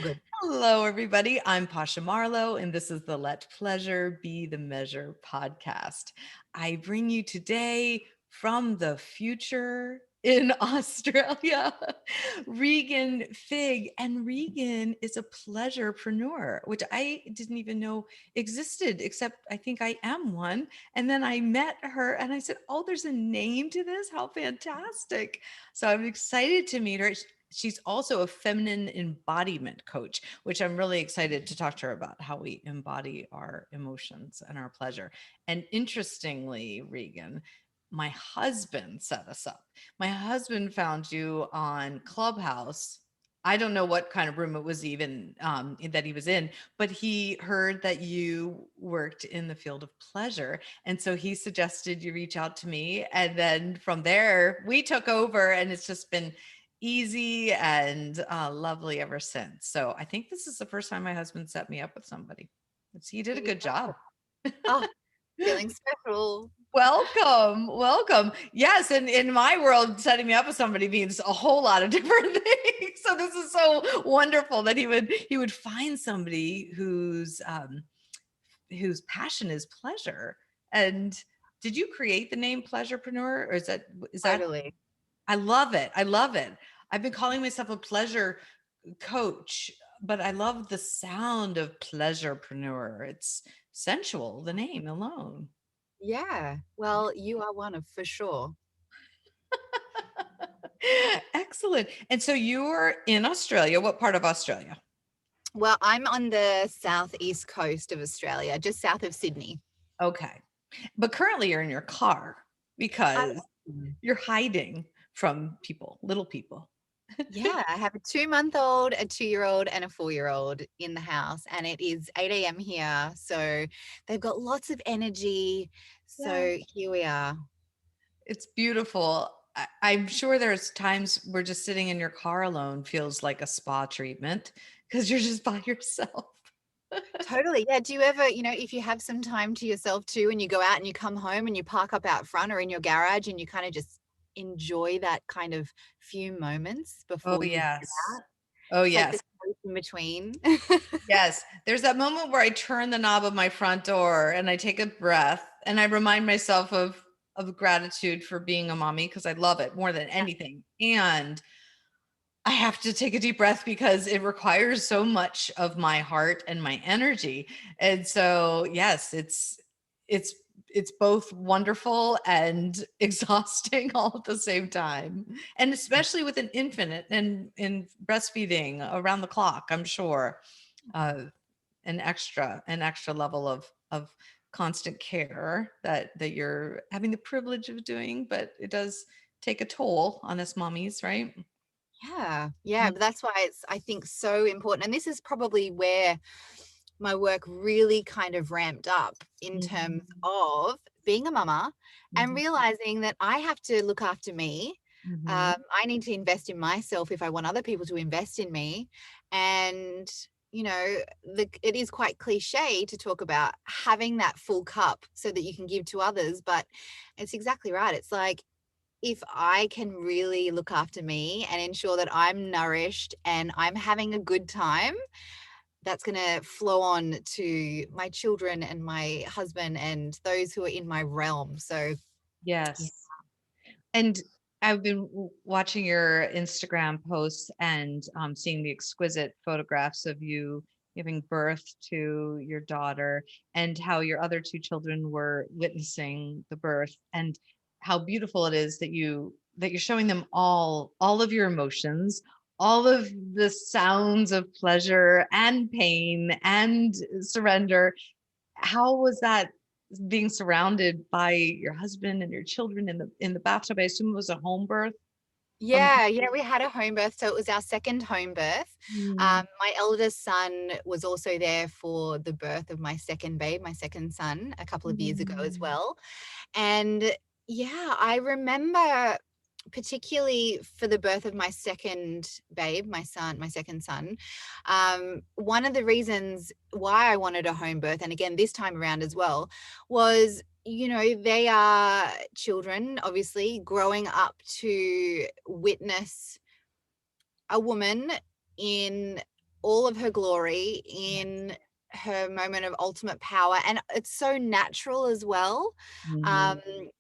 Good. Hello, everybody. I'm Pasha Marlowe, and this is the Let Pleasure Be the Measure podcast. I bring you today from the future in Australia, Regan Figg. And Regan is a pleasurepreneur, which I didn't even know existed, except I think I am one. And then I met her and I said, oh, there's a name to this. How fantastic. So I'm excited to meet her. She's also a feminine embodiment coach, which I'm really excited to talk to her about how we embody our emotions and our pleasure. And interestingly, Regan, my husband set us up. My husband found you on Clubhouse. I don't know what kind of room it was even that he was in, but he heard that you worked in the field of pleasure. And so he suggested you reach out to me. And then from there, we took over, and it's just been easy and lovely ever since. So I think this is the first time my husband set me up with somebody. He did a good job. Oh, feeling special. Welcome, welcome. Yes, and in my world, setting me up with somebody means a whole lot of different things. So this is so wonderful that he would find somebody whose passion is pleasure. And did you create the name Pleasurepreneur, or is that Totally. I love it. I love it. I've been calling myself a pleasure coach, but I love the sound of pleasurepreneur. It's sensual, the name alone. Yeah. Well, you are one of for sure. Excellent. And so you're in Australia. What part of Australia? Well, I'm on the southeast coast of Australia, just south of Sydney. Okay. But currently you're in your car I, because you're hiding from people, little people. yeah, I have a 2-month-old, a 2-year-old, and a 4-year-old in the house, and it is 8 a.m. here. So they've got lots of energy. Yeah. So here we are. It's beautiful. I'm sure there's times where just sitting in your car alone feels like a spa treatment because you're just by yourself. Totally. Yeah. Do you ever, if you have some time to yourself too, and you go out and you come home and you park up out front or in your garage and you kind of just enjoy that kind of few moments Oh, before you head yes. out? Oh, It's like the yes. space in between. Yes. There's that moment where I turn the knob of my front door and I take a breath and I remind myself of gratitude for being a mommy because I love it more than anything. And I have to take a deep breath because it requires so much of my heart and my energy. And so, yes, it's it's both wonderful and exhausting all at the same time. And especially with an infant and in breastfeeding around the clock, I'm sure uh, an extra level of constant care that you're having the privilege of doing, but it does take a toll on us mommies, right? Yeah. Yeah. But that's why it's, I think, so important. And this is probably where my work really kind of ramped up in terms Mhm. of being a mama and Mhm. realizing that I have to look after me. Mhm. I need to invest in myself if I want other people to invest in me. And, it is quite cliche to talk about having that full cup so that you can give to others. But it's exactly right. It's like, if I can really look after me and ensure that I'm nourished and I'm having a good time, that's going to flow on to my children and my husband and those who are in my realm. So, yeah. Yes. And I've been watching your Instagram posts and seeing the exquisite photographs of you giving birth to your daughter and how your other two children were witnessing the birth and how beautiful it is that you're showing them all of your emotions, all of the sounds of pleasure and pain and surrender. How was that being surrounded by your husband and your children in the bathtub? I assume it was a home birth. Um, Yeah, yeah, we had a home birth. So it was our second home birth. mm, My eldest son was also there for the birth of my second babe, my second son, a couple of years ago as mm, well. And yeah, I remember particularly for the birth of my second babe, my second son, one of the reasons why I wanted a home birth, and again, this time around as well, was, they are children, obviously, growing up to witness a woman in all of her glory in her moment of ultimate power. And it's so natural as well. Um, Mhm.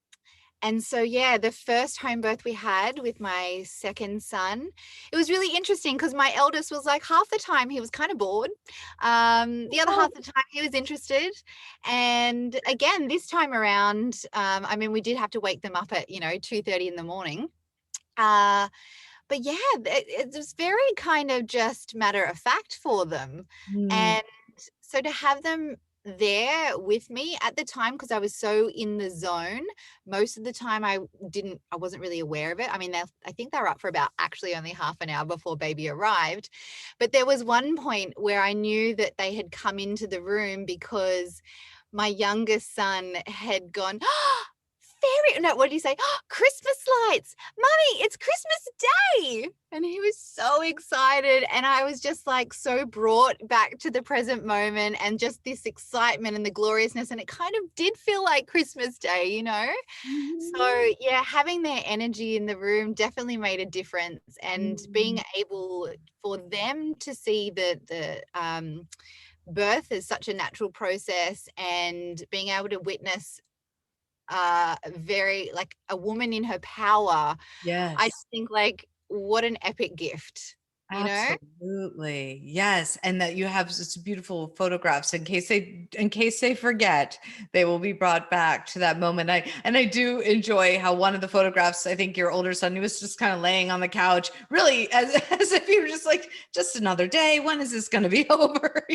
and so, yeah, the first home birth we had with my second son, it was really interesting because my eldest was like half the time he was kind of bored. The other half of the time he was interested. And again, this time around, I mean, we did have to wake them up at, 2:30 in the morning. Uh, but yeah, it was very kind of just matter of fact for them. Mm. And so to have them there with me at the time, because I was so in the zone, most of the time I wasn't really aware of it. I mean, I think they were up for about actually only half an hour before baby arrived. But there was one point where I knew that they had come into the room because my youngest son had gone, fairy, no, what did he say? Christmas lights, Mummy, it's Christmas Day. And he was so excited. And I was just like so brought back to the present moment and just this excitement and the gloriousness. And it kind of did feel like Christmas Day, you know? Mhm. So yeah, having their energy in the room definitely made a difference. And being Mhm. able for them to see the birth as such a natural process and being able to witness very like a woman in her power. I Yes. just think like what an epic gift, you know? Absolutely. Yes. And that you have such beautiful photographs in case they forget, they will be brought back to that moment. I do enjoy how one of the photographs, I think your older son, he was just kind of laying on the couch, really as if he were just like, just another day. When is this going to be over?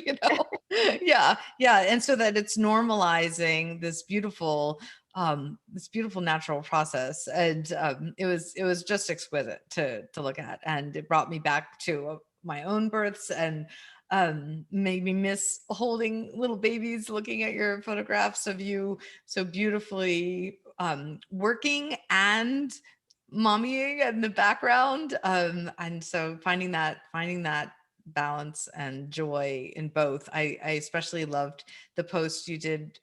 Yeah. Yeah. And so that it's normalizing this beautiful natural process, and it was just exquisite to look at, and it brought me back to my own births, and made me miss holding little babies, looking at your photographs of you so beautifully working and mommying in the background, and so finding that balance and joy in both. I especially loved the post you did.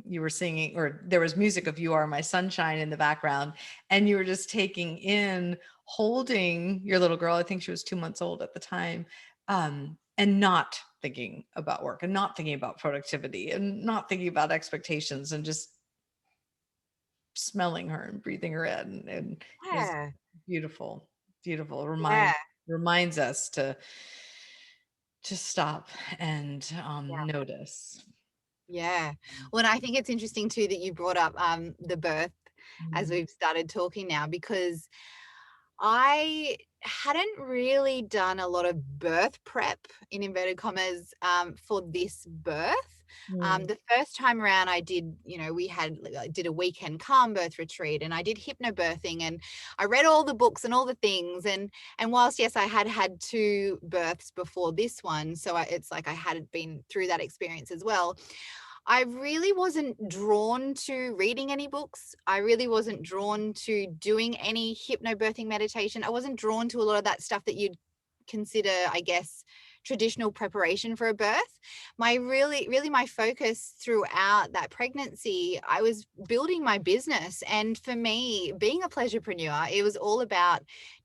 You were singing, or there was music of You Are My Sunshine in the background, and you were just taking in holding your little girl. I think she was 2 months old at the time, and not thinking about work, and not thinking about productivity, and not thinking about expectations, and just smelling her and breathing her in. And it was Yeah. beautiful. Beautiful. Yeah. Reminds us to stop and Yeah. notice. Yeah. Well, and I think it's interesting too that you brought up the birth as Mm. we've started talking now, because I hadn't really done a lot of birth prep in inverted commas for this birth. Mm. The first time around I did, I did a weekend calm birth retreat and I did hypnobirthing and I read all the books and all the things. And whilst, yes, I had had two births before this one, so it's like I had been through that experience as well. I really wasn't drawn to reading any books. I really wasn't drawn to doing any hypnobirthing meditation. I wasn't drawn to a lot of that stuff that you'd consider, I guess, traditional preparation for a birth. Really my focus throughout that pregnancy, I was building my business. And for me, being a pleasurepreneur, it was all about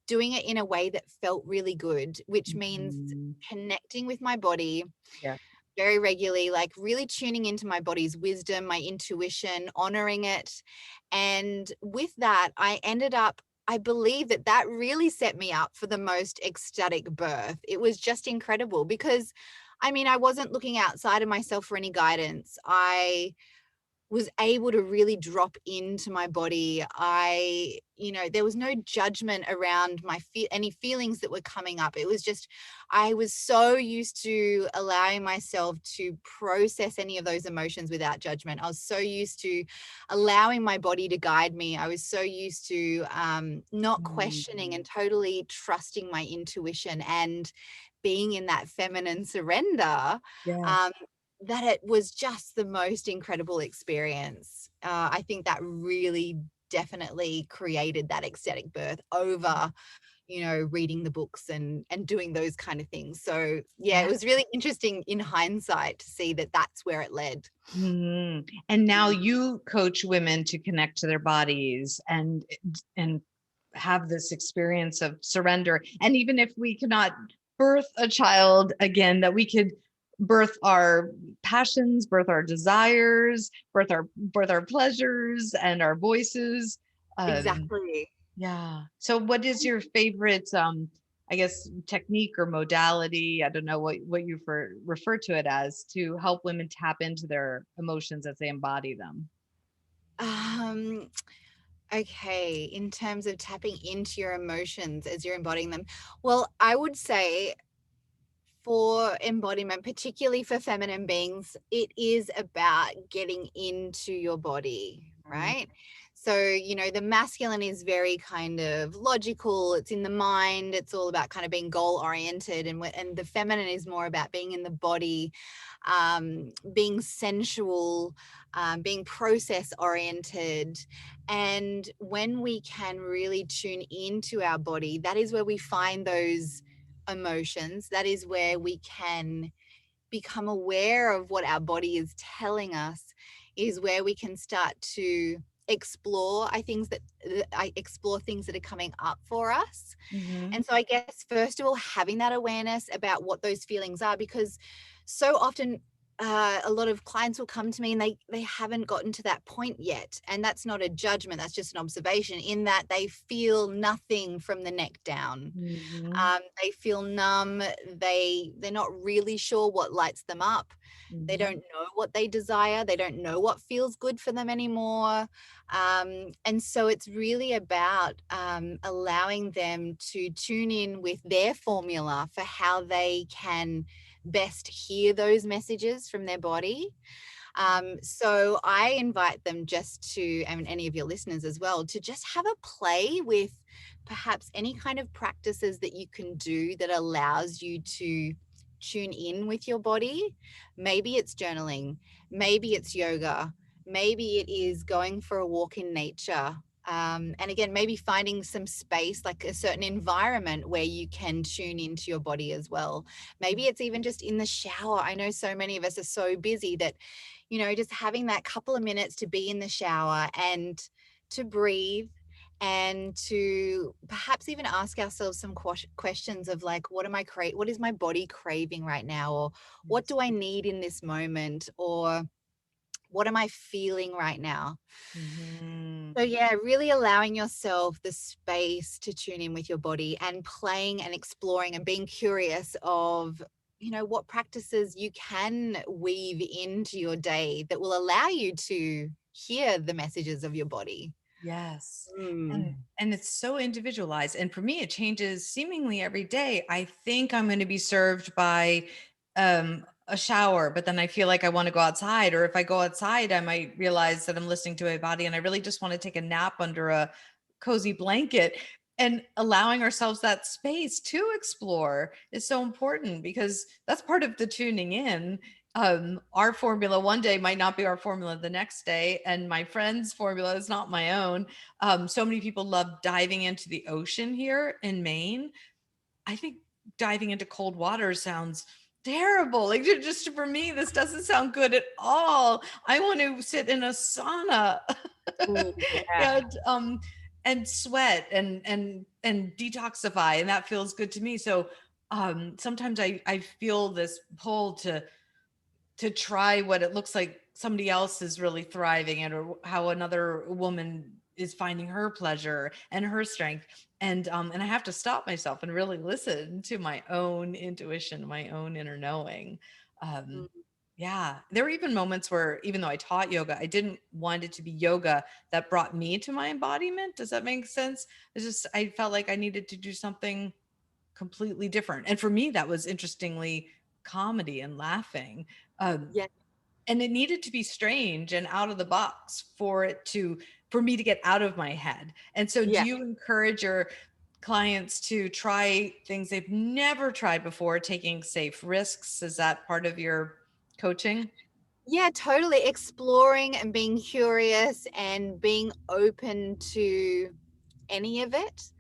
doing it in a way that felt really good, which means Mhm. connecting with my body Yeah. very regularly, like really tuning into my body's wisdom, my intuition, honoring it. And with that, I believe that really set me up for the most ecstatic birth. It was just incredible because, I mean, I wasn't looking outside of myself for any guidance. I was able to really drop into my body. There was no judgment around any feelings that were coming up. It was just, I was so used to allowing myself to process any of those emotions without judgment. I was so used to allowing my body to guide me. I was so used to not questioning and Mhm. totally trusting my intuition and being in that feminine surrender. Um, Yes. that it was just the most incredible experience. I think that really definitely created that ecstatic birth over, reading the books and doing those kind of things. So yeah, it Yeah. was really interesting in hindsight to see that that's where it led. Mhm. And now you coach women to connect to their bodies and have this experience of surrender. And even if we cannot birth a child again, that we could birth our passions, birth our desires, birth our pleasures and our voices. Um, Exactly. yeah. So what is your favorite I guess technique or modality? I don't know what you refer to it as, to help women tap into their emotions as they embody them. Um, okay, in terms of tapping into your emotions as you're embodying them, well, I would say for embodiment, particularly for feminine beings, it is about getting into your body, Mm, right? So, the masculine is very kind of logical, it's in the mind, it's all about kind of being goal oriented, and the feminine is more about being in the body, being sensual, being process oriented. And when we can really tune into our body, that is where we find those emotions. That is where we can become aware of what our body is telling us, is where we can start to explore I explore things that are coming up for us. mhm, And so I guess first of all, having that awareness about what those feelings are, because so often a lot of clients will come to me and they haven't gotten to that point yet, and that's not a judgment, that's just an observation, in that they feel nothing from the neck down. mhm, They feel numb. They're not really sure what lights them up. They don't mhm, know what they desire. They don't know what feels good for them anymore. And so it's really about allowing them to tune in with their formula for how they can best hear those messages from their body. So I invite them just to, and any of your listeners as well, to just have a play with perhaps any kind of practices that you can do that allows you to tune in with your body. Maybe it's journaling, maybe it's yoga, maybe it is going for a walk in nature. And again, maybe finding some space, like a certain environment where you can tune into your body as well. Maybe it's even just in the shower. I know so many of us are so busy that, just having that couple of minutes to be in the shower and to breathe, and to perhaps even ask ourselves some questions of like, what is my body craving right now? Or what yes, do I need in this moment? Or what am I feeling right now? mhm, So yeah, really allowing yourself the space to tune in with your body, and playing and exploring and being curious of, what practices you can weave into your day that will allow you to hear the messages of your body. yes. Mm. And it's so individualized. And for me, it changes seemingly every day. I think I'm going to be served by a shower, but then I feel like I want to go outside. Or if I go outside, I might realize that I'm listening to my body and I really just want to take a nap under a cozy blanket. And allowing ourselves that space to explore is so important, because that's part of the tuning in. Our formula one day might not be our formula the next day, and my friend's formula is not my own. So many people love diving into the ocean here in Maine. I think diving into cold water sounds terrible. Like, just for me, this doesn't sound good at all. I want to sit in a sauna Ooh, yeah. and sweat and detoxify, and that feels good to me. So sometimes I feel this pull to try what it looks like somebody else is really thriving at, or how another woman is finding her pleasure and her strength. And I have to stop myself and really listen to my own intuition, my own inner knowing. um Mm. yeah, there were even moments where, even though I taught yoga, I didn't want it to be yoga that brought me to my embodiment. Does that make sense? It's just, I felt like I needed to do something completely different, and for me that was, interestingly, comedy and laughing. um Yeah. and it needed to be strange and out of the box for me to get out of my head. And so do Yeah. you encourage your clients to try things they've never tried before, taking safe risks? Is that part of your coaching? Yeah, totally. Exploring and being curious and being open to any of it.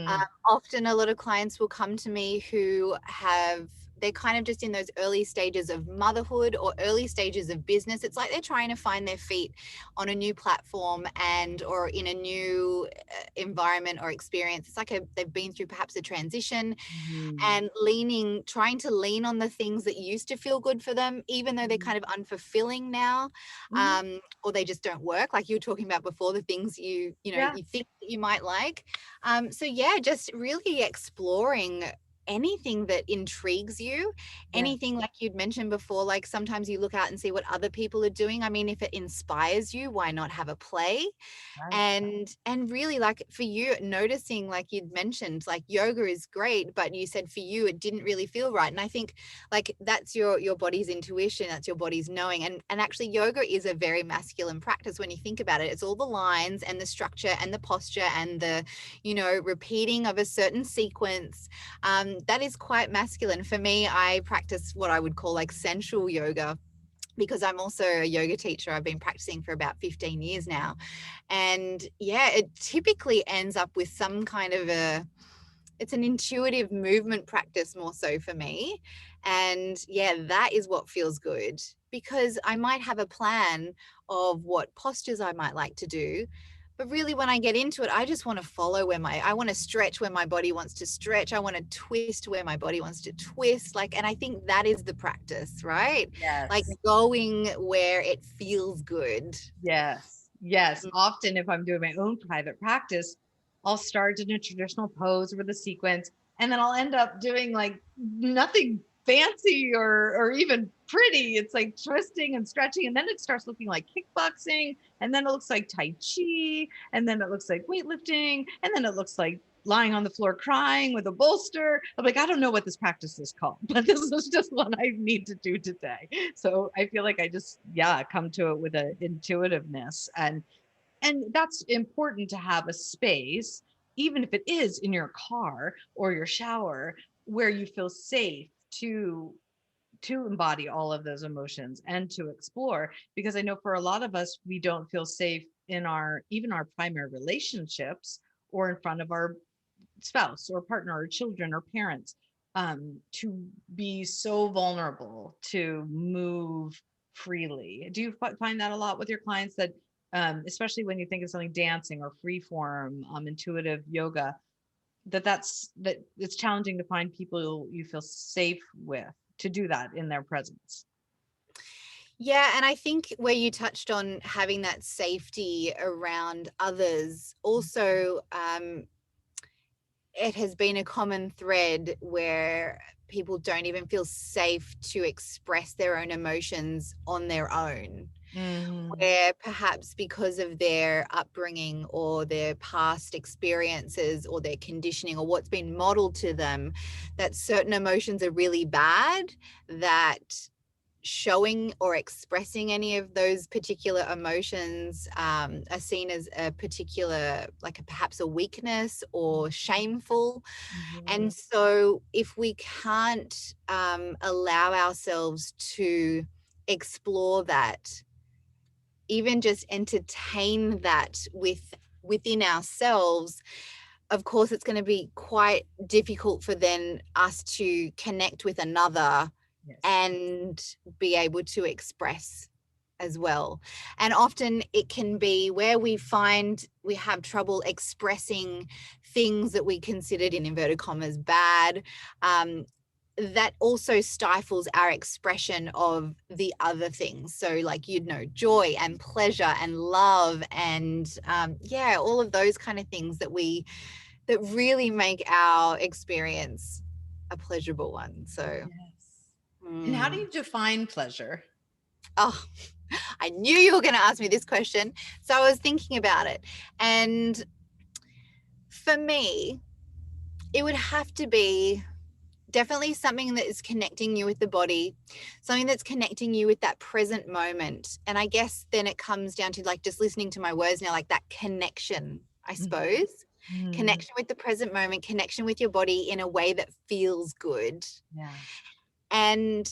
Um, Mm, Often a lot of clients will come to me who have they're kind of just in those early stages of motherhood or early stages of business. It's like they're trying to find their feet on a new platform and or in a new environment or experience. It's like they've been through perhaps a transition Mhm. and trying to lean on the things that used to feel good for them, even though they're kind of unfulfilling now, Mhm. or they just don't work. Like you were talking about before, the things Yeah. you think that you might like. So yeah, just really exploring anything that intrigues you, Yeah. anything like you'd mentioned before, like sometimes you look out and see what other people are doing. I mean, if it inspires you, why not have a play? Right. And really, like for you, noticing, like you'd mentioned, like yoga is great, but you said for you it didn't really feel right. And I think like that's your body's intuition, that's your body's knowing. And actually yoga is a very masculine practice when you think about it. It's all the lines and the structure and the posture and the repeating of a certain sequence. That is quite masculine. For me, I practice what I would call like sensual yoga, because I'm also a yoga teacher. I've been practicing for about 15 years now. And yeah, it typically ends up with some kind of it's an intuitive movement practice more so for me. And yeah, that is what feels good, because I might have a plan of what postures I might like to do. But really, when I get into it, I just want to follow I want to stretch where my body wants to stretch. I want to twist where my body wants to twist. Like, and I think that is the practice, right? Like Yes. going where it feels good. Yes. Yes. Often, if I'm doing my own private practice, I'll start in a traditional pose with a sequence, and then I'll end up doing like nothing fancy or even pretty. It's like twisting and stretching, and then it starts looking like kickboxing, and then it looks like Tai Chi, and then it looks like weightlifting, and then it looks like lying on the floor crying with a bolster. I'm like, I don't know what this practice is called, but this is just what I need to do today. So I feel like I just, yeah, come to it with an intuitiveness. And that's important to have a space, even if it is in your car or your shower, where you feel safe to embody all of those emotions and to explore. Because I know for a lot of us, we don't feel safe in our even our primary relationships or in front of our spouse or partner or children or parents, to be so vulnerable, to move freely. Do you find that a lot with your clients, that especially when you think of something dancing or free form, intuitive yoga, that it's challenging to find people you feel safe with to do that in their presence? Yeah, and I think where you touched on having that safety around others, also, it has been a common thread where people don't even feel safe to express their own emotions on their own. Mm-hmm. Where perhaps because of their upbringing or their past experiences or their conditioning or what's been modeled to them, that certain emotions are really bad, that showing or expressing any of those particular emotions are seen as a particular, like perhaps a weakness or shameful. Mm-hmm. And so if we can't allow ourselves to explore that, even just entertain that within ourselves, of course it's going to be quite difficult for then us to connect with another Yes. and be able to express as well. And often it can be where we find we have trouble expressing things that we considered in inverted commas bad, that also stifles our expression of the other things. So like, joy and pleasure and love and yeah, all of those kind of things that really make our experience a pleasurable one. So Yes. And how do mm. you define pleasure? Oh, I knew you were going to ask me this question. So I was thinking about it. And for me, it would have to be definitely something that is connecting you with the body, something that's connecting you with that present moment. And I guess then it comes down to like just listening to my words now, like that connection, I suppose. Mm-hmm. Connection with the present moment, connection with your body in a way that feels good. Yeah. And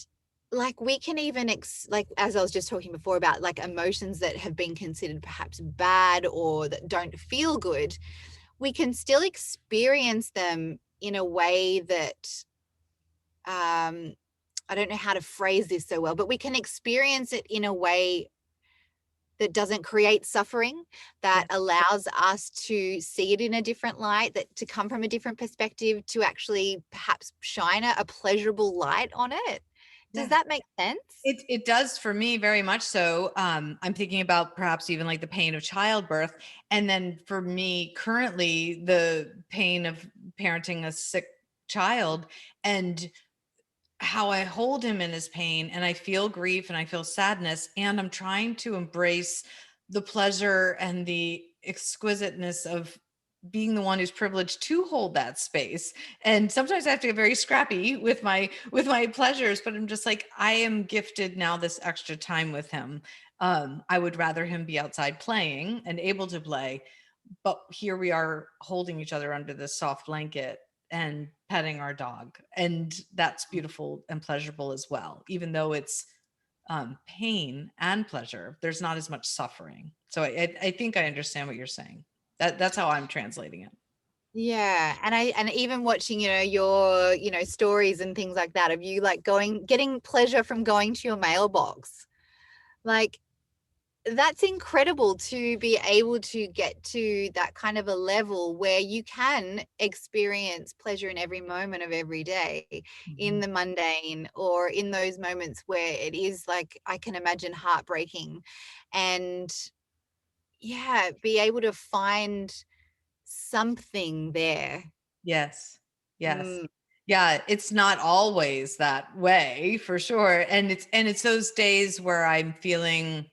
like we can even like as I was just talking before about like emotions that have been considered perhaps bad or that don't feel good, we can still experience them in a way that I don't know how to phrase this so well, but we can experience it in a way that doesn't create suffering, Yeah. that allows us to see it in a different light, that to come from a different perspective, to actually perhaps shine a pleasurable light on it. Does Yeah. that make sense? It does for me very much so. I'm thinking about perhaps even like the pain of childbirth. And then for me currently, the pain of parenting a sick child and how I hold him in his pain, and I feel grief and I feel sadness. And I'm trying to embrace the pleasure and the exquisiteness of being the one who's privileged to hold that space. And sometimes I have to get very scrappy with my pleasures, but I'm just like, I am gifted now this extra time with him. I would rather him be outside playing and able to play, but here we are holding each other under this soft blanket and petting our dog, and that's beautiful and pleasurable as well, even though it's pain and pleasure. There's not as much suffering. So I think I understand what you're saying. That's how I'm translating it. Yeah, and even watching, your, stories and things like that of you like getting pleasure from going to your mailbox. Like, that's incredible to be able to get to that kind of a level where you can experience pleasure in every moment of every day, in Mhm. the mundane, or in those moments where it is, like, I can imagine, heartbreaking. And yeah, be able to find something there. Yes. Yes. Mm, Yeah, it's not always that way for sure. And it's those days where I'm feeling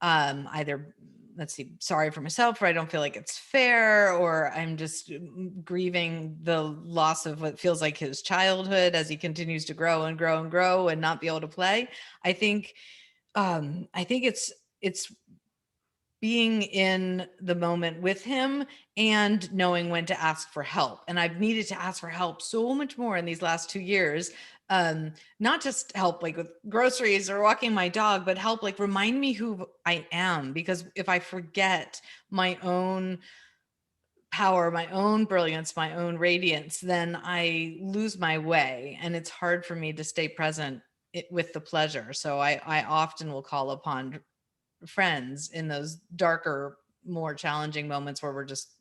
either, let's see, sorry for myself, or I don't feel like it's fair, or I'm just grieving the loss of what feels like his childhood as he continues to grow and grow and grow and not be able to play. I think it's being in the moment with him and knowing when to ask for help. And I've needed to ask for help so much more in these last 2 years. Not just help like with groceries or walking my dog, but help like remind me who I am. Because if I forget my own power, my own brilliance, my own radiance, then I lose my way. And it's hard for me to stay present with the pleasure. So I often will call upon friends in those darker, more challenging moments where we're just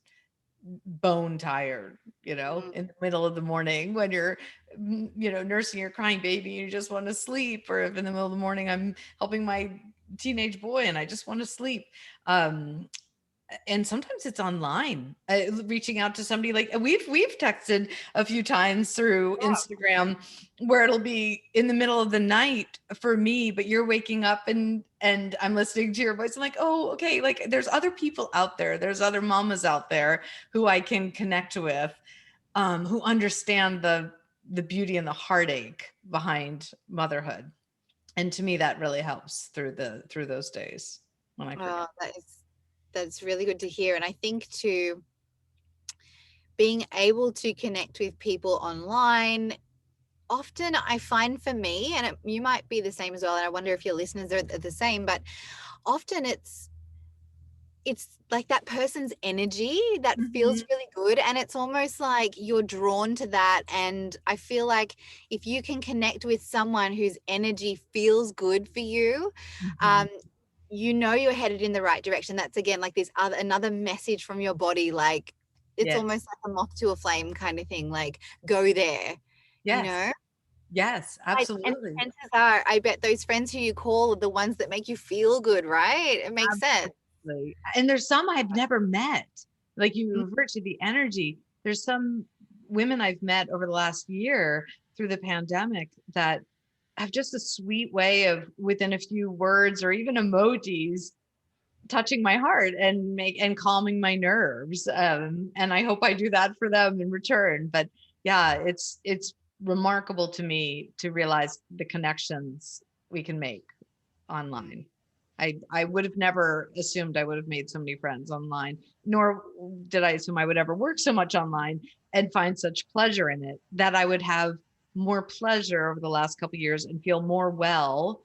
bone tired, mm. in the middle of the morning when you're, nursing your crying baby, you just want to sleep. Or if in the middle of the morning, I'm helping my teenage boy and I just want to sleep. Um, and sometimes it's online, reaching out to somebody. Like we've texted a few times through Instagram where it'll be in the middle of the night for me, but you're waking up and I'm listening to your voice. I'm like, oh, okay, like there's other people out there, there's other mamas out there who I can connect with, who understand the beauty and the heartache behind motherhood. And to me that really helps through those days when I forget. Oh, that's really good to hear. And I think too, being able to connect with people online, often I find for me, and you might be the same as well, and I wonder if your listeners are the same, but often it's like that person's energy that feels Mhm. really good, and it's almost like you're drawn to that. And I feel like if you can connect with someone whose energy feels good for you, Mhm. um, you're headed in the right direction. That's again like this other another message from your body, like it's Yes. almost like a moth to a flame kind of thing, like go there, you Yes. know? Yes, And absolutely. chances are, I bet those friends who you call are the ones that make you feel good, right? It makes sense. Absolutely. And there's some I've never met. Like Mm, you revert to the energy. There's some women I've met over the last year through the pandemic that have just a sweet way of within a few words or even emojis touching my heart and calming my nerves. And I hope I do that for them in return. But yeah, it's remarkable to me to realize the connections we can make mm, online. I would have never assumed I would have made so many friends online, nor did I assume I would ever work so much online and find such pleasure in it, that I would have more pleasure over the last couple of years and feel more well,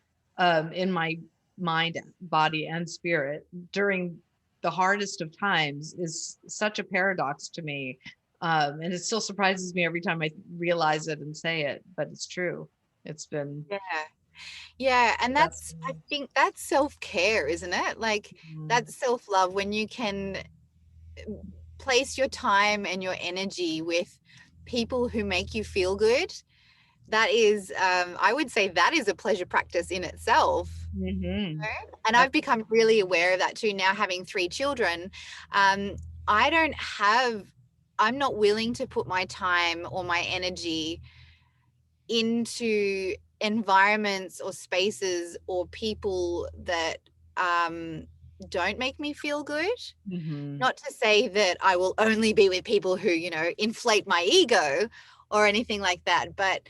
in my mind, body, and spirit during the hardest of times is such a paradox to me. And it still surprises me every time I realize it and say it, but it's true. It's been Yeah. Yeah, and the best I thing. think that's self-care, isn't it? Like Mhm. that's self-love when you can place your time and your energy with people who make you feel good. That is, I would say that is a pleasure practice in itself. Mhm. And I've become really aware of that too now, having 3 children. Um, I don't have, I'm not willing to put my time or my energy into environments or spaces or people that um, don't make me feel good. Mhm. Not to say that I will only be with people who, inflate my ego or anything like that, but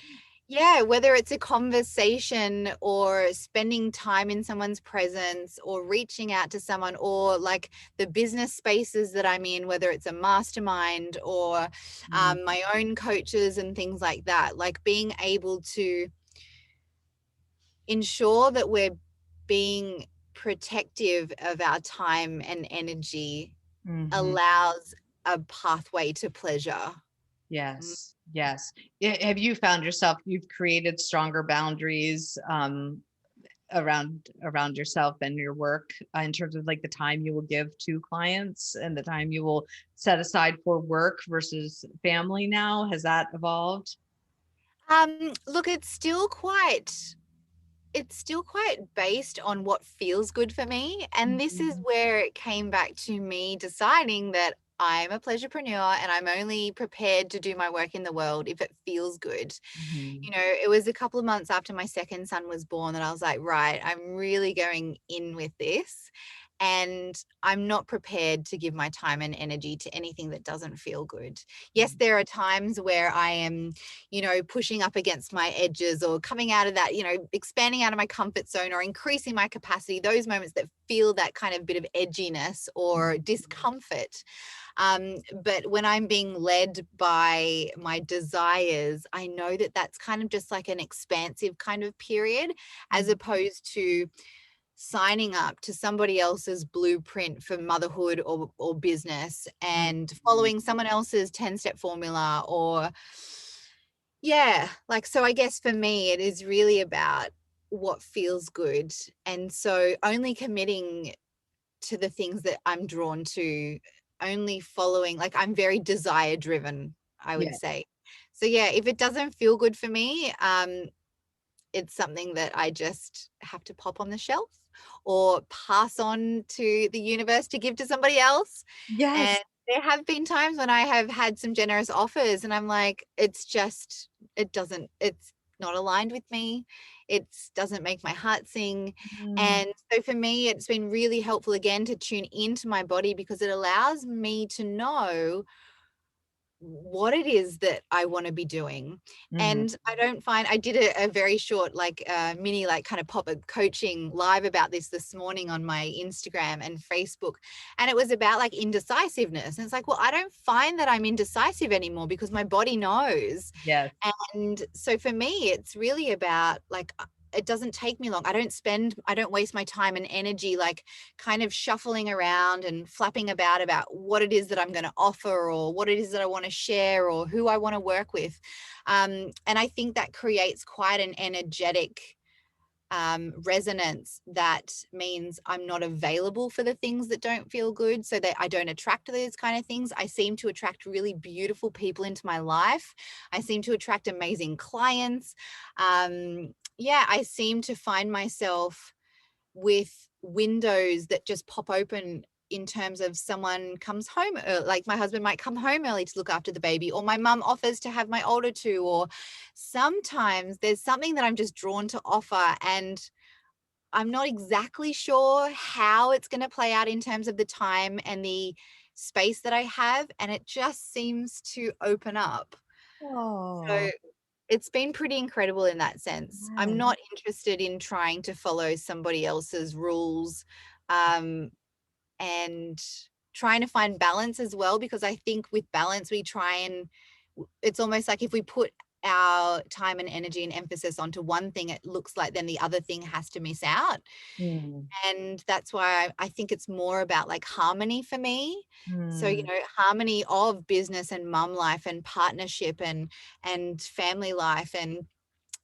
yeah, whether it's a conversation or spending time in someone's presence or reaching out to someone, or like the business spaces that I'm in, whether it's a mastermind or Mhm. my own coaches and things like that, like being able to ensure that we're being protective of our time and energy Mhm. allows a pathway to pleasure. Mm. Yes. Yes. Have you found yourself you've created stronger boundaries around yourself and your work in terms of like the time you will give to clients and the time you will set aside for work versus family now? Has that evolved? Look, it's still quite based on what feels good for me. And this is Mhm. where it came back to me deciding that I'm a pleasurepreneur and I'm only prepared to do my work in the world if it feels good. Mhm. It was a couple of months after my second son was born that I was like, right, I'm really going in with this. And I'm not prepared to give my time and energy to anything that doesn't feel good. Yes, there are times where I am, pushing up against my edges or coming out of that, expanding out of my comfort zone or increasing my capacity, those moments that feel that kind of bit of edginess or discomfort. But when I'm being led by my desires, I know that that's kind of just like an expansive kind of period, as Mhm. opposed to signing up to somebody else's blueprint for motherhood or business and Mhm. following someone else's 10-step formula or yeah, like, so I guess for me it is really about what feels good, and so only committing to the things that I'm drawn to, only following, like, I'm very desire driven, I would Yeah. say. So yeah, if it doesn't feel good for me, it's something that I just have to pop on the shelf or pass on to the universe to give to somebody else. And Yes. there have been times when I have had some generous offers and I'm like, it's not aligned with me. It doesn't make my heart sing. Mm. And so for me, it's been really helpful again to tune into my body because it allows me to know what it is that I want to be doing. Mhm. And I don't find I did a very short, like mini, like kind of pop-up coaching live about this morning on my Instagram and Facebook. And it was about like indecisiveness. And it's like, well, I don't find that I'm indecisive anymore because my body knows. Yes. And so for me, it's really about like, it doesn't take me long. I don't waste my time and energy like kind of shuffling around and flapping about what it is that I'm going to offer or what it is that I want to share or who I want to work with. And I think that creates quite an energetic resonance that means I'm not available for the things that don't feel good, so that I don't attract those kind of things. I seem to attract really beautiful people into my life. I seem to attract amazing clients. Yeah, I seem to find myself with windows that just pop open in terms of someone comes home, like my husband might come home early to look after the baby, or my mum offers to have my older two, or sometimes there's something that I'm just drawn to offer. And I'm not exactly sure how it's going to play out in terms of the time and the space that I have. And it just seems to open up. So Oh, it's been pretty incredible in that sense. I'm yes. not interested in trying to follow somebody else's rules, um, and trying to find balance as well, because I think with balance, we try and it's almost like if we put our time and energy and emphasis onto one thing, it looks like then the other thing has to miss out. Mm. And that's why I think it's more about like harmony for me. So, Mm. harmony of business and mum life and partnership and family life. And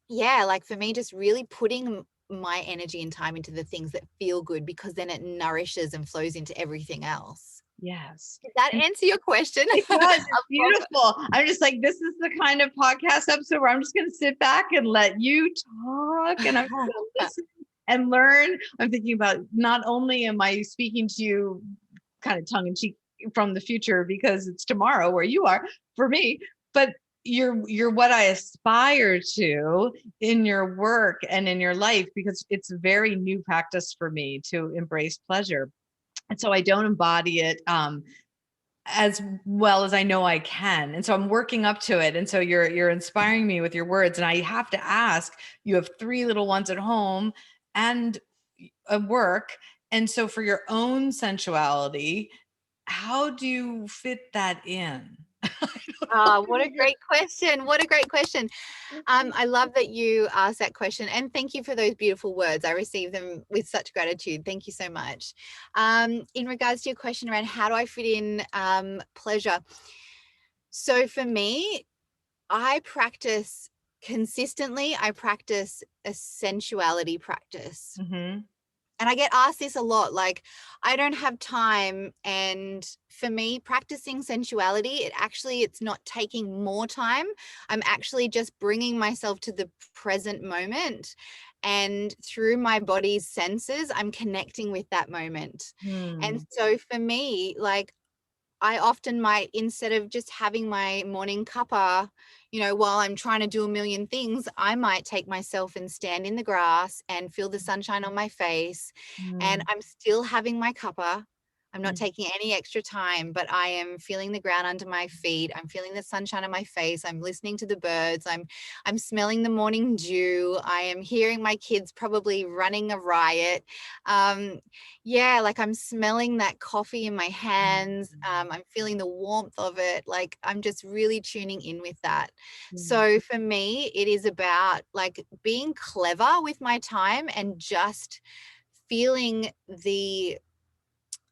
yeah, like for me, just really putting my energy and time into the things that feel good, because then it nourishes and flows into everything else. Yes. Did that And answer your question? it does. It's beautiful. I'm just like, this is the kind of podcast episode where I'm just going to sit back and let you talk, and I'm going to listen and learn. I'm thinking about, not only am I speaking to you kind of tongue in cheek from the future because it's tomorrow where you are for me, but you're what I aspire to in your work and in your life, because it's a very new practice for me to embrace pleasure. And so I don't embody it as well as I know I can. And so I'm working up to it. And so you're inspiring me with your words. And I have to ask, you have 3 little ones at home and work. And so for your own sensuality, how do you fit that in? I don't know. What a great question. What a great question. I love that you asked that question, and thank you for those beautiful words. I receive them with such gratitude. Thank you so much. In regards to your question around how do I fit in pleasure? So for me, I practice consistently. I practice a sensuality practice. Mm-hmm. And I get asked this a lot, like, I don't have time. And for me, practicing sensuality, it's not taking more time. I'm actually just bringing myself to the present moment. And through my body's senses, I'm connecting with that moment. And Hmm. so for me, like, I often might, instead of just having my morning cuppa, while I'm trying to do a million things, I might take myself and stand in the grass and feel the sunshine on my face. And Hmm. I'm still having my cuppa. I'm not taking any extra time, but I am feeling the ground under my feet. I'm feeling the sunshine on my face. I'm listening to the birds. I'm smelling the morning dew. I am hearing my kids probably running a riot. Yeah, like I'm smelling that coffee in my hands. I'm feeling the warmth of it. Like I'm just really tuning in with that. Hmm. So for me, it is about like being clever with my time and just feeling the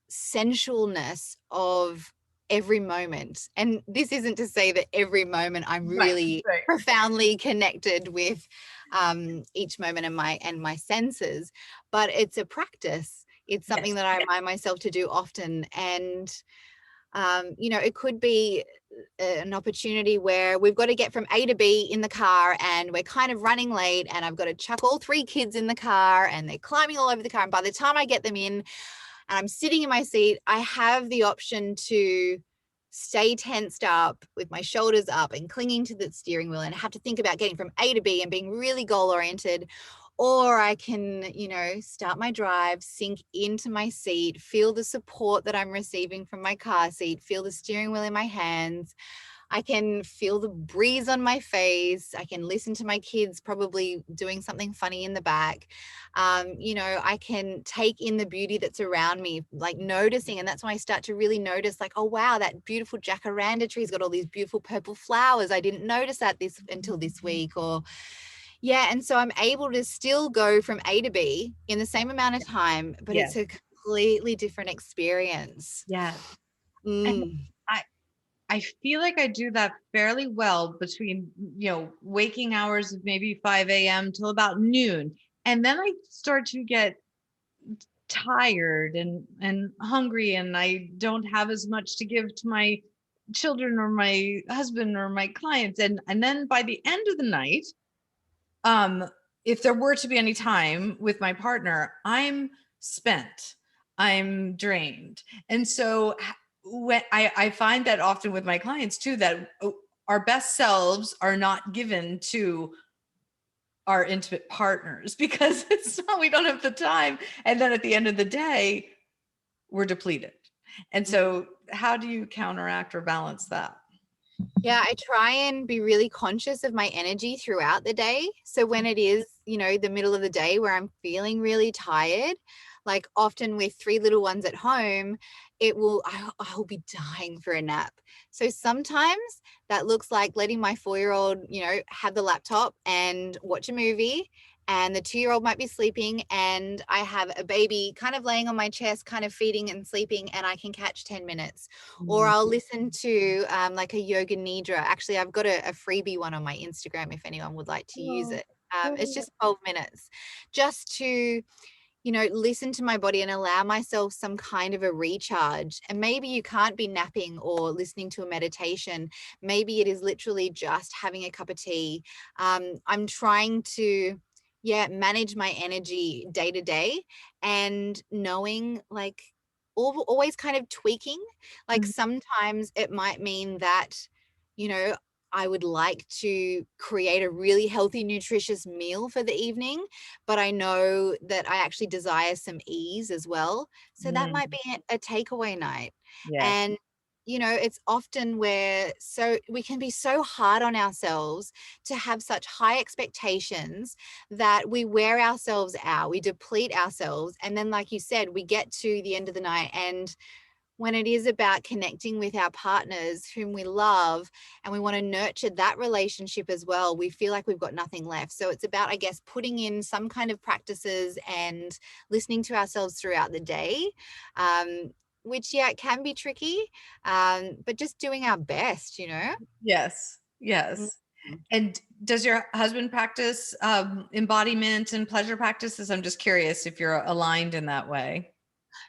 sensualness of every moment. And this isn't to say that every moment I'm Right. really Right. profoundly connected with each moment and my senses, but it's a practice. It's Yes. something that I remind myself to do often. And it could be an opportunity where we've got to get from A to B in the car and we're kind of running late, and I've got to chuck all 3 kids in the car and they're climbing all over the car. And by the time I get them in, and I'm sitting in my seat, I have the option to stay tensed up with my shoulders up and clinging to the steering wheel and have to think about getting from A to B and being really goal oriented. Or I can, start my drive, sink into my seat, feel the support that I'm receiving from my car seat, feel the steering wheel in my hands. I can feel the breeze on my face. I can listen to my kids probably doing something funny in the back. I can take in the beauty that's around me, like noticing. And that's when I start to really notice, like, oh, wow, that beautiful jacaranda tree's got all these beautiful purple flowers. I didn't notice that until this week. Or, yeah. And so I'm able to still go from A to B in the same amount of time, but Yes. it's a completely different experience. Yes. And Mm. I I feel like I do that fairly well between, waking hours of maybe 5 a.m. till about noon. And then I start to get tired and hungry, and I don't have as much to give to my children or my husband or my clients. And then by the end of the night, um, if there were to be any time with my partner, I'm spent, I'm drained. And so when I find that often with my clients too, that our best selves are not given to our intimate partners because it's not, we don't have the time. And then at the end of the day, we're depleted. And so how do you counteract or balance that? Yeah, I try and be really conscious of my energy throughout the day. So when it is, the middle of the day where I'm feeling really tired, like often with 3 little ones at home, I'll be dying for a nap. So sometimes that looks like letting my 4-year-old, have the laptop and watch a movie, and the 2-year-old might be sleeping, and I have a baby kind of laying on my chest, kind of feeding and sleeping, and I can catch 10 minutes. Or Mhm. I'll listen to like a yoga nidra. Actually, I've got a freebie one on my Instagram if anyone would like to use Oh, it. It's oh. just 12 minutes just to listen to my body and allow myself some kind of a recharge. And maybe you can't be napping or listening to a meditation. Maybe it is literally just having a cup of tea. I'm trying to, manage my energy day to day, and knowing, like, always kind of tweaking. Like Mhm. sometimes it might mean that, you know, I would like to create a really healthy, nutritious meal for the evening, but I know that I actually desire some ease as well. So that might Mm. be a takeaway night. Yes. And, it's often where we can be so hard on ourselves to have such high expectations that we wear ourselves out, we deplete ourselves. And then, like you said, we get to the end of the night, and when it is about connecting with our partners whom we love and we want to nurture that relationship as well, we feel like we've got nothing left. So it's about, I guess, putting in some kind of practices and listening to ourselves throughout the day, which, it can be tricky, but just doing our best. Yes. Mhm. Yes. And does your husband practice embodiment and pleasure practices? I'm just curious if you're aligned in that way.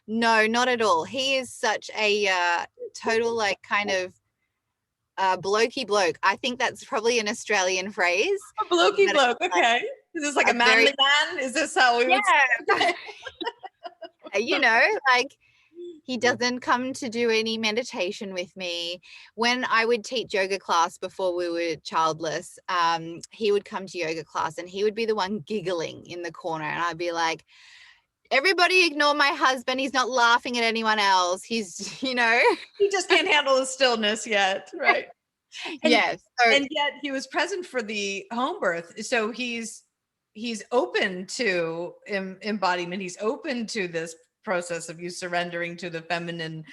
No, not at all. He is such a total, like, kind of blokey bloke. I think that's probably an Australian phrase, A blokey but it's bloke. like Okay. Is this like a a very, manly man? Is this how we would say? yeah. Okay. Like, he doesn't come to do any meditation with me. When I would teach yoga class before we were childless, he would come to yoga class and he would be the one giggling in the corner. And I'd be like, everybody ignore my husband. He's not laughing at anyone else. He's, He just can't handle the stillness yet, right? And yes. So and yet he was present for the home birth. So he's open to embodiment. He's open to this process of you surrendering to the feminine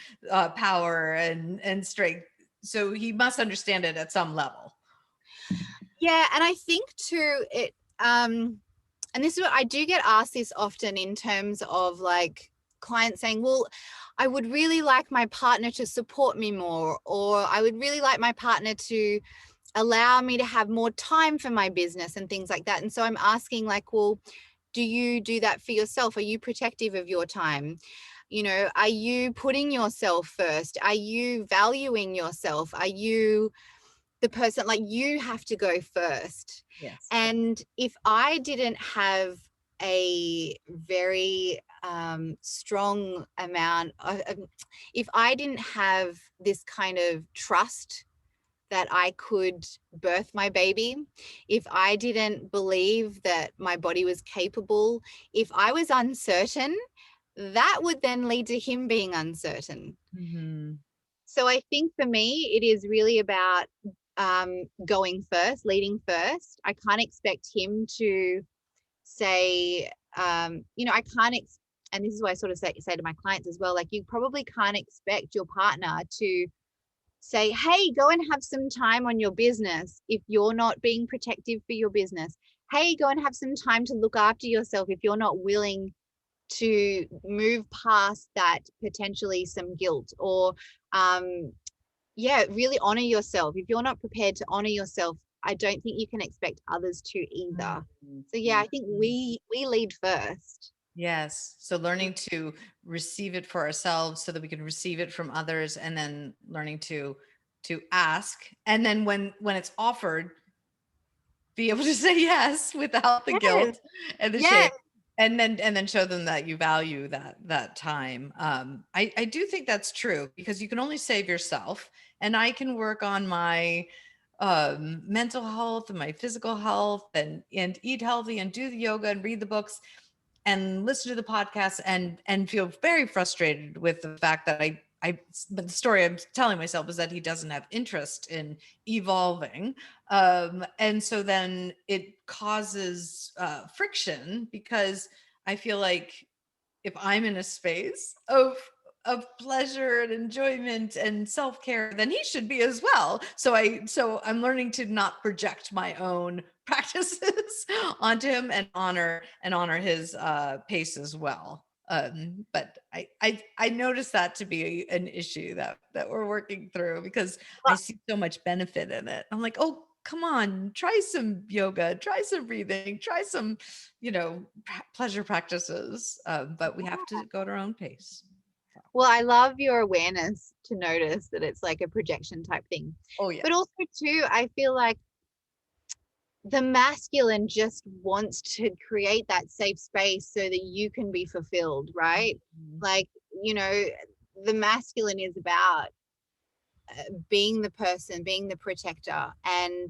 power and strength. So he must understand it at some level. yeah, and I think too, and this is what I do get asked this often, in terms of like clients saying, well, I would really like my partner to support me more, or I would really like my partner to allow me to have more time for my business and things like that. And so I'm asking, like, well, do you do that for yourself? Are you protective of your time? Are you putting yourself first? Are you valuing yourself? Are you the person, like, you have to go first? Yes. And if I didn't have a very strong amount if I didn't have this kind of trust that I could birth my baby, if I didn't believe that my body was capable, if I was uncertain, that would then lead to him being uncertain. Mhm. So I think for me, it is really about going first, leading first. I can't expect him to say, I can't, and this is what I sort of say to my clients as well, like, you probably can't expect your partner to say, hey, go and have some time on your business if you're not being protective for your business. Hey, go and have some time to look after yourself if you're not willing to move past that, potentially some guilt, or really honor yourself. If you're not prepared to honor yourself, I don't think you can expect others to either. So yeah, I think Mhm. we lead first. Yes. So learning to receive it for ourselves so that we can receive it from others, and then learning to ask, and then when it's offered, be able to say yes without the Yes. guilt and the shame, Yes. and then show them that you value that time. I do think that's true, because you can only save yourself, and I can work on my mental health and my physical health, and eat healthy and do the yoga and read the books and listen to the podcast, and feel very frustrated with the fact that but the story I'm telling myself is that he doesn't have interest in evolving. And so then it causes friction, because I feel like if I'm in a space of pleasure and enjoyment and self-care, then he should be as well. So I'm learning to not project my own practices onto him, and honor his pace as well. But I noticed that to be an issue that we're working through, because I see so much benefit in it. I'm like, oh, come on, try some yoga, try some breathing, try some, pleasure practices. But we have to go at our own pace. So. Well, I love your awareness to notice that it's like a projection type thing. Oh yeah. But also too, I feel like the masculine just wants to create that safe space so that you can be fulfilled, right? Mhm. Like, the masculine is about being the person, being the protector, and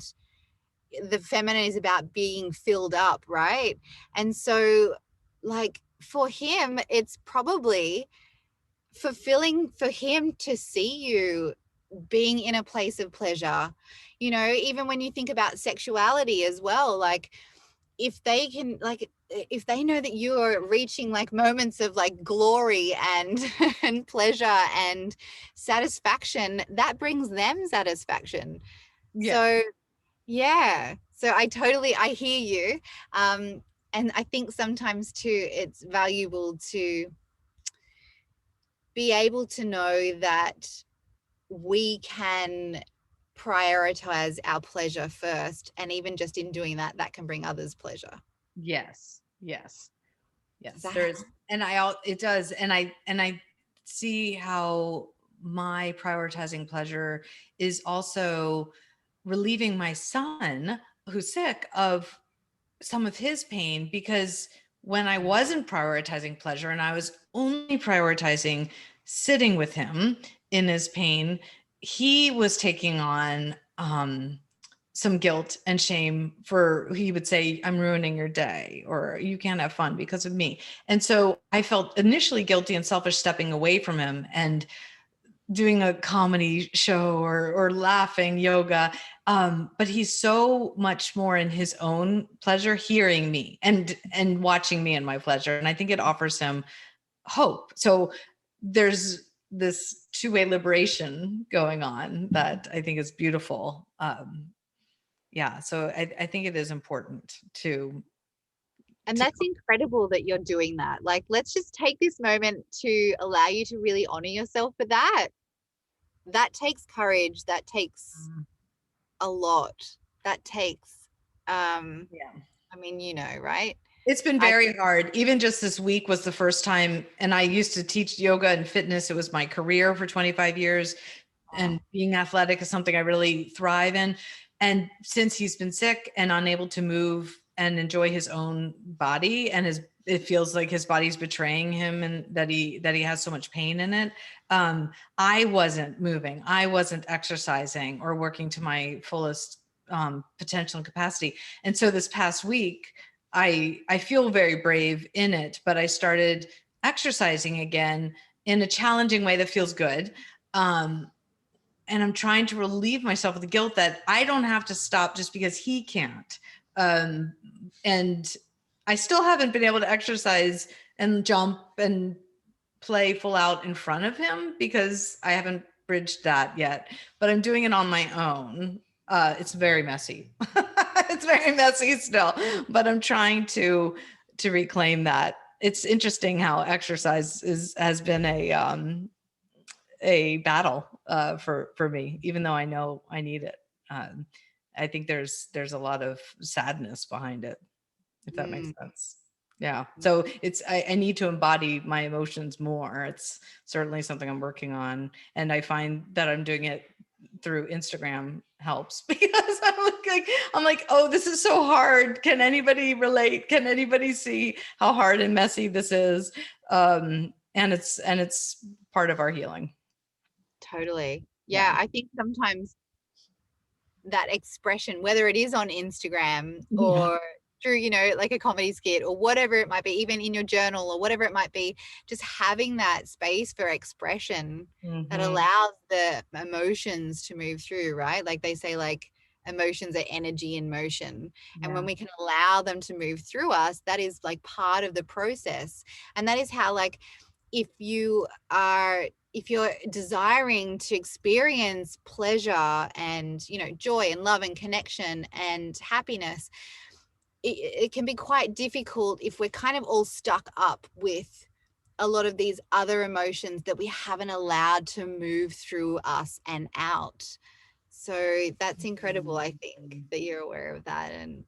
the feminine is about being filled up, right? And so, like, for him, it's probably fulfilling for him to see you being in a place of pleasure. Even when you think about sexuality as well, like, if they can, like, if they know that you are reaching like moments of like glory and and pleasure and satisfaction, that brings them satisfaction. Yeah. So yeah, so I hear you. And I think sometimes too it's valuable to be able to know that we can prioritize our pleasure first, and even just in doing that, that can bring others pleasure. Yes. Yes. Does Yes. that There's, and it does. And I see how my prioritizing pleasure is also relieving my son, who's sick, of some of his pain, because when I wasn't prioritizing pleasure and I was only prioritizing sitting with him in his pain, he was taking on some guilt and shame for, he would say, I'm ruining your day, or you can't have fun because of me. And so I felt initially guilty and selfish stepping away from him and doing a comedy show or laughing yoga. But he's so much more in his own pleasure, hearing me and watching me in my pleasure. And I think it offers him hope. So there's this two-way liberation going on that I think is beautiful. Yeah. So I think it is important And to, that's incredible that you're doing that. Like, let's just take this moment to allow you to really honor yourself for that. That takes courage. That takes a lot. That takes, yeah. I mean, right? It's been I, very hard. Even just this week was the first time. And I used to teach yoga and fitness. It was my career for 25 years. And being athletic is something I really thrive in. And since he's been sick and unable to move and enjoy his own body, and it feels like his body's betraying him, and that he has so much pain in it. I wasn't moving. I wasn't exercising or working to my fullest potential and capacity. And so this past week, I feel very brave in it, but I started exercising again in a challenging way that feels good. And I'm trying to relieve myself of the guilt that I don't have to stop just because he can't. And I still haven't been able to exercise and jump and play full out in front of him because I haven't bridged that yet, but I'm doing it on my own. It's very messy. It's very messy still, but I'm trying to reclaim that. It's interesting how exercise has been a battle for me, even though I know I need it. I think there's a lot of sadness behind it, if that makes mm, sense. Yeah. So I need to embody my emotions more. It's certainly something I'm working on. And I find that I'm doing it through Instagram helps, because I'm like, oh, this is so hard. Can anybody relate? Can anybody see how hard and messy this is? And it's part of our healing. totally. Yeah. Yeah. I think sometimes that expression, whether it is on Instagram Yeah. or through, like a comedy skit or whatever it might be, even in your journal or whatever it might be, just having that space for expression that Mm-hmm. allows the emotions to move through, right? Like they say, like, emotions are energy in motion. And Yeah. when we can allow them to move through us, that is like part of the process. And that is how, like, if you are, if you're desiring to experience pleasure and, you know, joy and love and connection and happiness, it can be quite difficult if we're kind of all stuck up with a lot of these other emotions that we haven't allowed to move through us and out. So that's incredible, I think, that you're aware of that. And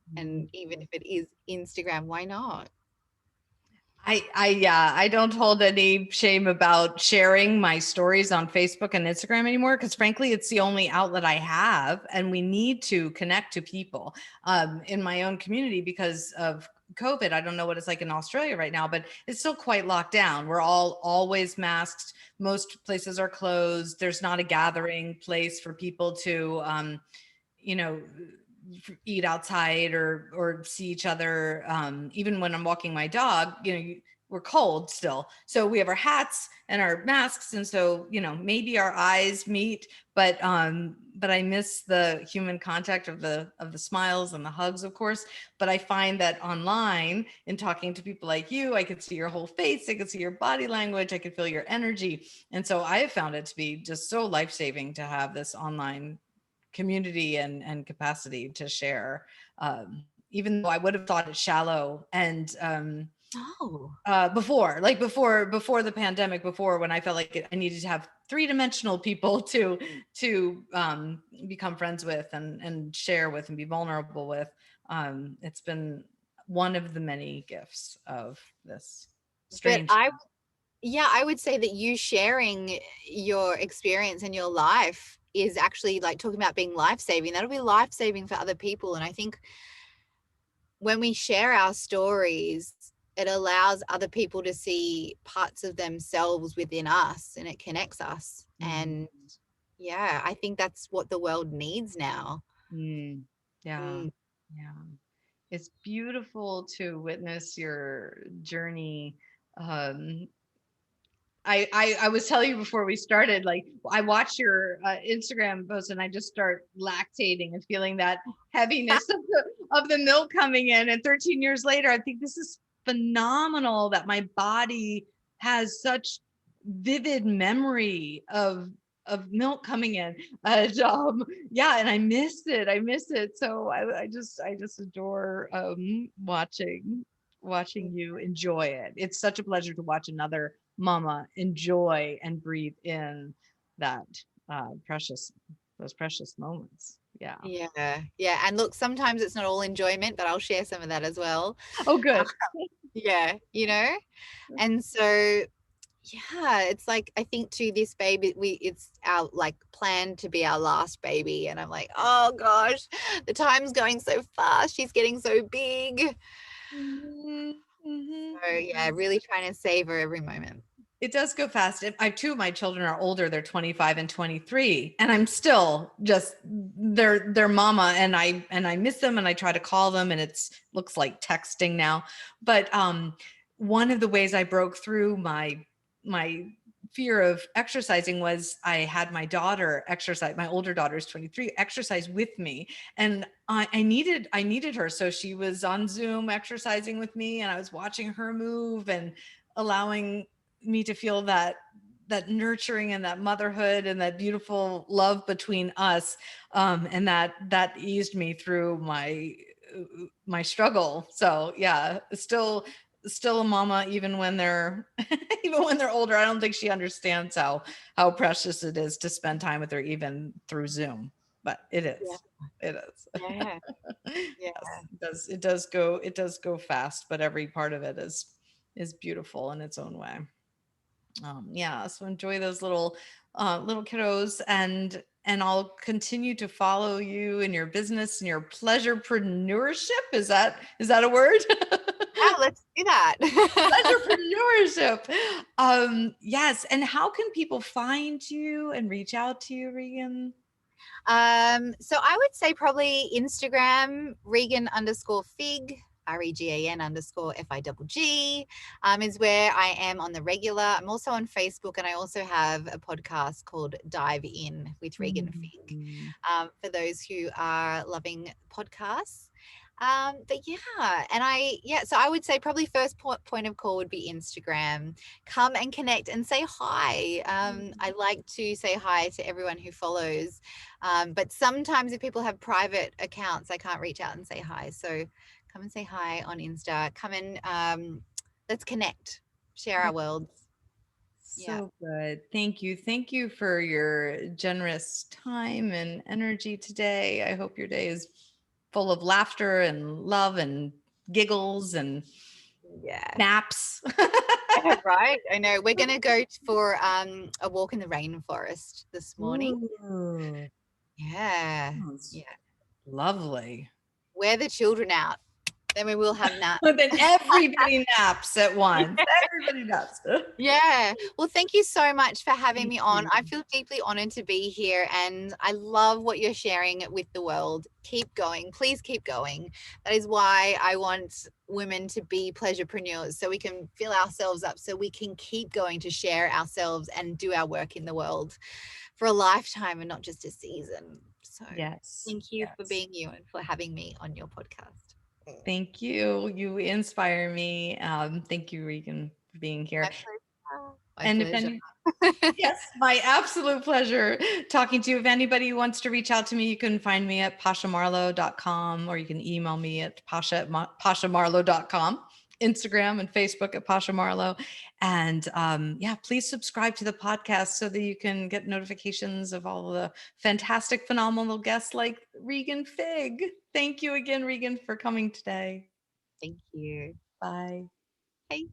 even if it is Instagram, why not? Yeah, I don't hold any shame about sharing my stories on Facebook and Instagram anymore, because frankly, it's the only outlet I have, and we need to connect to people in my own community because of COVID. I don't know what it's like in Australia right now, but it's still quite locked down. We're all always masked. Most places are closed. There's not a gathering place for people to, you know, eat outside or see each other. Even when I'm walking my dog, you know, we're cold still, so we have our hats and our masks, and so, you know, maybe our eyes meet, but I miss the human contact of the smiles and the hugs, of course. But I find that online, in talking to people like you, I could see your whole face, I could see your body language, I could feel your energy, and so I have found it to be just so life-saving to have this online community and capacity to share, even though I would have thought it shallow and Oh, before the pandemic, before, when I felt like I needed to have three-dimensional people to become friends with and share with and be vulnerable with. It's been one of the many gifts of this but strange. yeah, I would say that you sharing your experience and your life is actually, like, talking about being life-saving. That'll be life-saving for other people. And I think when we share our stories, it allows other people to see parts of themselves within us, and it connects us. Mm, And yeah, I think that's what the world needs now. mm, yeah, Mm. yeah. It's beautiful to witness your journey. Um, I was telling you before we started, like, I watch your Instagram post and I just start lactating and feeling that heaviness of the milk coming in. And 13 years later, I think this is phenomenal that my body has such vivid memory of milk coming in. And yeah, and I miss it. I miss it. So I just adore watching you enjoy it. It's such a pleasure to watch another mama enjoy and breathe in that precious those precious moments. Yeah. Yeah, yeah. And look, sometimes it's not all enjoyment, but I'll share some of that as well. Oh, Uh, good. yeah, you know? And so yeah, it's like, I think too, this baby, it's our, like, plan to be our last baby. And I'm like, oh gosh, the time's going so fast. She's getting so big. Mhm, mhm. So yeah, really trying to savor every moment. It does go fast. If I two of my children are older, they're 25 and 23, and I'm still just their mama, and I miss them, and I try to call them, and it's looks like texting now. But one of the ways I broke through my fear of exercising was I had my daughter exercise. My older daughter is 23, exercise with me, and I needed her. So she was on Zoom exercising with me, and I was watching her move and allowing me to feel that nurturing and that motherhood and that beautiful love between us, and that eased me through my struggle. So yeah, still a mama even when they're even when they're older. I don't think she understands how precious it is to spend time with her even through Zoom, but it Yeah, is. It is. yeah, yeah. Yes, it does go fast, but every part of it is beautiful in its own way. Yeah, so enjoy those little kiddos, and I'll continue to follow you in your business and your pleasurepreneurship. Is that a word? Yeah, let's do that. Pleasurepreneurship. Yes. And how can people find you and reach out to you, Regan? So I would say probably Instagram, Regan_Figg. Regan_Figg, is where I am on the regular. I'm also on Facebook, and I also have a podcast called Dive In with Regan Figg, Mhm. for those who are loving podcasts. But yeah, so I would say probably first point of call would be Instagram. Come and connect and say hi. I like to say hi to everyone who follows, but sometimes if people have private accounts, I can't reach out and say hi. So come and say hi on Insta. Come and let's connect, share our worlds. Yeah. So good. Thank you. Thank you for your generous time and energy today. I hope your day is full of laughter and love and giggles and Yeah. naps. Yeah, right. I know. We're going to go for a walk in the rainforest this morning. Ooh, Yeah. sounds Yeah. lovely. Wear the children out. Then we will have naps. But then everybody naps at once. Everybody naps. Yeah. Well, thank you so much for having Thank me on. you. I feel deeply honored to be here, and I love what you're sharing with the world. Keep going. Please keep going. That is why I want women to be pleasurepreneurs, so we can fill ourselves up, so we can keep going to share ourselves and do our work in the world for a lifetime and not just a season. So Yes. thank you for Yes. being you and for having me on your podcast. Thank you. You inspire me. Thank you, Regan, for being here. My pleasure. My And if pleasure. any, yes, my absolute pleasure talking to you. If anybody wants to reach out to me, you can find me at pashamarlowe.com, or you can email me at pashamarlowe.com, Instagram and Facebook at Pasha Marlowe. And yeah, please subscribe to the podcast so that you can get notifications of all the fantastic, phenomenal guests like Regan Figg. Thank you again, Regan, for coming today. Thank you. Bye. Bye.